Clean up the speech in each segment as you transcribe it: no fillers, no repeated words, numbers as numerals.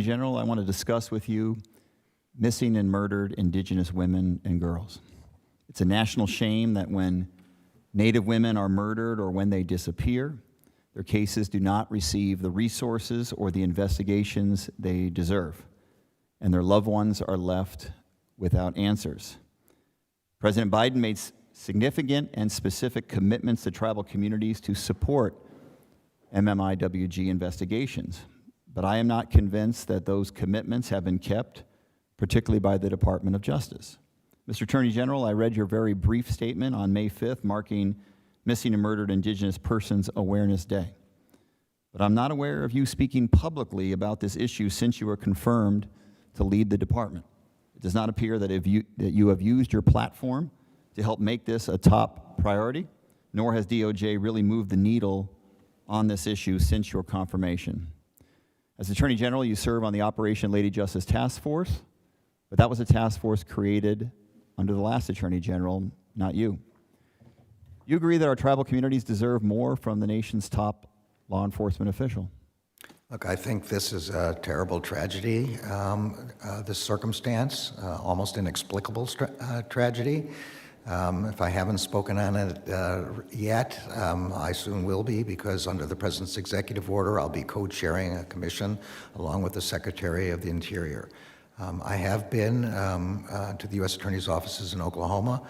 General, I want to discuss with you missing and murdered Indigenous women and girls. It's a national shame that when Native women are murdered or when they disappear, their cases do not receive the resources or the investigations they deserve, and their loved ones are left without answers. President Biden made significant and specific commitments to tribal communities to support MMIWG investigations. But I am not convinced that those commitments have been kept, particularly by the Department of Justice. Mr. Attorney General, I read your very brief statement on May 5th marking Missing and Murdered Indigenous Persons Awareness Day. But I'm not aware of you speaking publicly about this issue since you were confirmed to lead the department. It does not appear that you have used your platform to help make this a top priority, nor has DOJ really moved the needle on this issue since your confirmation. As Attorney General, you serve on the Operation Lady Justice Task Force, but that was a task force created under the last Attorney General, not you. You agree that our tribal communities deserve more from the nation's top law enforcement official? Look, I think this is a terrible tragedy, this circumstance, almost inexplicable tragedy. If I haven't spoken on it yet, I soon will be, because under the President's executive order, I'll be co-chairing a commission along with the Secretary of the Interior. I have been to the U.S. Attorney's offices in Oklahoma,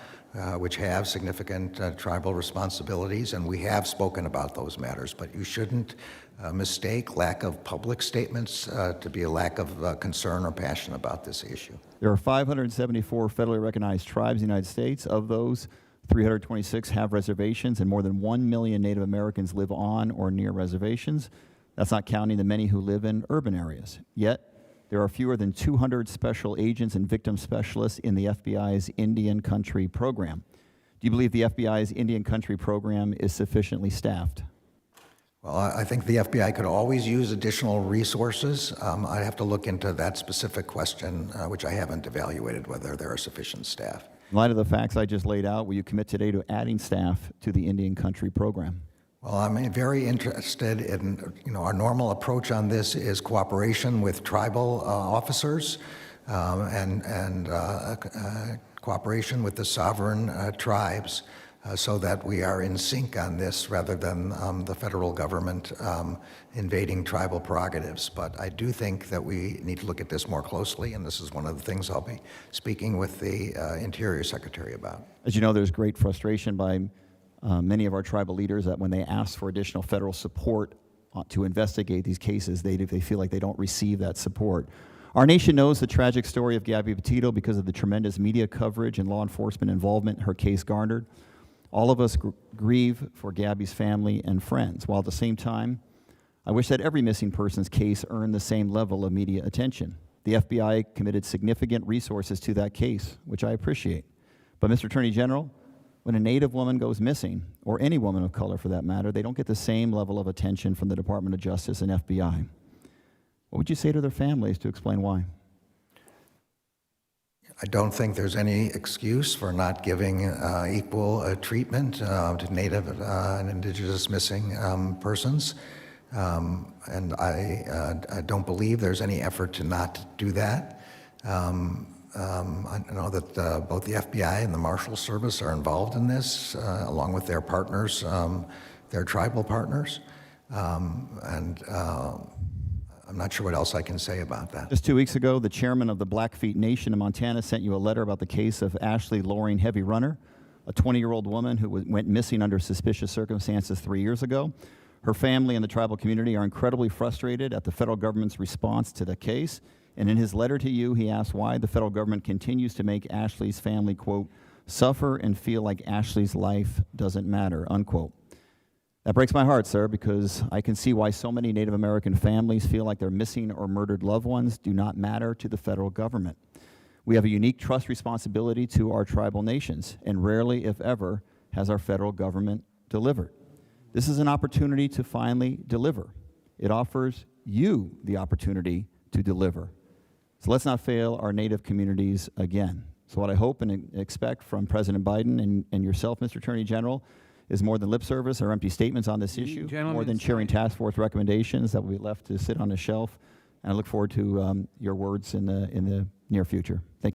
which have significant tribal responsibilities, and we have spoken about those matters, but you shouldn't mistake lack of public statements to be a lack of concern or passion about this issue. There are 574 federally recognized tribes in the United States. Of those, 326 have reservations, and more than 1 million Native Americans live on or near reservations. That's not counting the many who live in urban areas. Yet, there are fewer than 200 special agents and victim specialists in the FBI's Indian Country program. Do you believe the FBI's Indian Country program is sufficiently staffed? Well, I think the FBI could always use additional resources. I'd have to look into that specific question, which I haven't evaluated, whether there are sufficient staff. In light of the facts I just laid out, will you commit today to adding staff to the Indian Country program? Well, I'm very interested in, our normal approach on this is cooperation with tribal officers and cooperation with the sovereign tribes so that we are in sync on this rather than the federal government invading tribal prerogatives. But I do think that we need to look at this more closely, and this is one of the things I'll be speaking with the Interior Secretary about. As you know, there's great frustration by many of our tribal leaders that when they ask for additional federal support to investigate these cases, they feel like they don't receive that support. Our nation knows the tragic story of Gabby Petito because of the tremendous media coverage and law enforcement involvement her case garnered. All of us grieve for Gabby's family and friends, while at the same time, I wish that every missing person's case earned the same level of media attention. The FBI committed significant resources to that case, which I appreciate. But Mr. Attorney General, when a Native woman goes missing, or any woman of color for that matter, they don't get the same level of attention from the Department of Justice and FBI. What would you say to their families to explain why? I don't think there's any excuse for not giving equal treatment to Native and Indigenous missing persons. And I don't believe there's any effort to not do that. I know that both the FBI and the Marshal Service are involved in this, along with their partners, their tribal partners. I'm not sure what else I can say about that. Just 2 weeks ago, the chairman of the Blackfeet Nation in Montana sent you a letter about the case of Ashley Loring Heavy Runner, a 20-year-old woman who went missing under suspicious circumstances 3 years ago. Her family and the tribal community are incredibly frustrated at the federal government's response to the case. And in his letter to you, he asked why the federal government continues to make Ashley's family, quote, suffer and feel like Ashley's life doesn't matter, unquote. That breaks my heart, sir, because I can see why so many Native American families feel like their missing or murdered loved ones do not matter to the federal government. We have a unique trust responsibility to our tribal nations, and rarely, if ever, has our federal government delivered. This is an opportunity to finally deliver. It offers you the opportunity to deliver. So let's not fail our Native communities again. So what I hope and expect from President Biden and yourself, Mr. Attorney General, is more than lip service or empty statements on this issue, more than chairing task force recommendations that will be left to sit on a shelf And I look forward to your words in the near future. Thank you.